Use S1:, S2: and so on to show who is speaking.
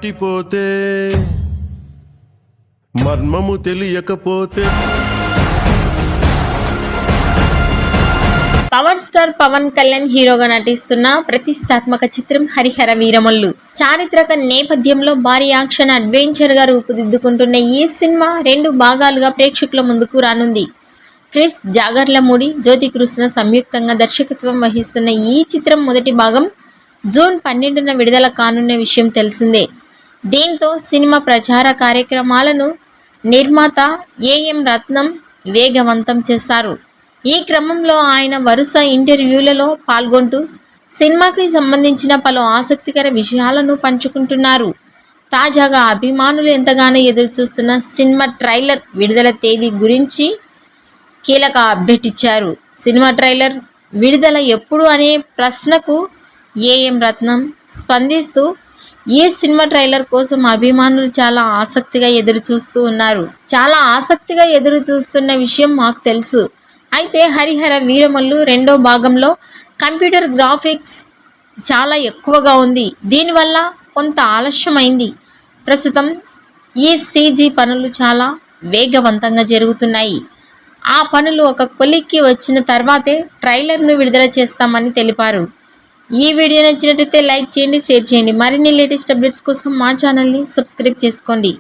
S1: దాటిపోతే మర్మము తెలియకపోతే.
S2: పవర్ స్టార్ పవన్ కళ్యాణ్ హీరోగా నటిస్తున్న ప్రతిష్టాత్మక చిత్రం హరిహర వీరమల్లు. చారిత్రక నేపథ్యంలో భారీ యాక్షన్ అడ్వెంచర్ గా రూపుదిద్దుకుంటున్న ఈ సినిమా 2 భాగాలుగా ప్రేక్షకుల ముందుకు రానుంది. క్రిస్ జాగర్లమూడి, జ్యోతి కృష్ణ సంయుక్తంగా దర్శకత్వం వహిస్తున్న ఈ చిత్రం మొదటి భాగం జూన్ 12న విడుదల కానున్న విషయం తెలిసిందే. దీంతో సినిమా ప్రచార కార్యక్రమాలను నిర్మాత ఏఎం రత్నం వేగవంతం చేశారు. ఈ క్రమంలో ఆయన వరుస ఇంటర్వ్యూలలో పాల్గొంటూ సినిమాకి సంబంధించిన పలు ఆసక్తికర విషయాలను పంచుకుంటున్నారు. తాజాగా అభిమానులు ఎంతగానో ఎదురుచూస్తున్న సినిమా ట్రైలర్ విడుదల తేదీ గురించి కీలక అప్డేట్ ఇచ్చారు. సినిమా ట్రైలర్ విడుదల ఎప్పుడు అనే ప్రశ్నకు ఏఎం రత్నం స్పందిస్తూ ఈ సినిమా ట్రైలర్ కోసం అభిమానులు చాలా ఆసక్తిగా ఎదురు చూస్తున్న విషయం మాకు తెలుసు. అయితే హరిహర వీరమల్లు 2వ భాగంలో కంప్యూటర్ గ్రాఫిక్స్ చాలా ఎక్కువగా ఉంది. దీనివల్ల కొంత ఆలస్యమైంది. ప్రస్తుతం ఈ సీజీ పనులు చాలా వేగవంతంగా జరుగుతున్నాయి. ఆ పనులు ఒక కొలిక్కి వచ్చిన తర్వాతే ట్రైలర్ను విడుదల చేస్తామని తెలిపారు. ఈ వీడియో నచ్చినట్లయితే లైక్ చేయండి, షేర్ చేయండి. మరిన్ని లేటెస్ట్ అప్డేట్స్ కోసం మా ఛానల్ని సబ్స్క్రైబ్ చేసుకోండి.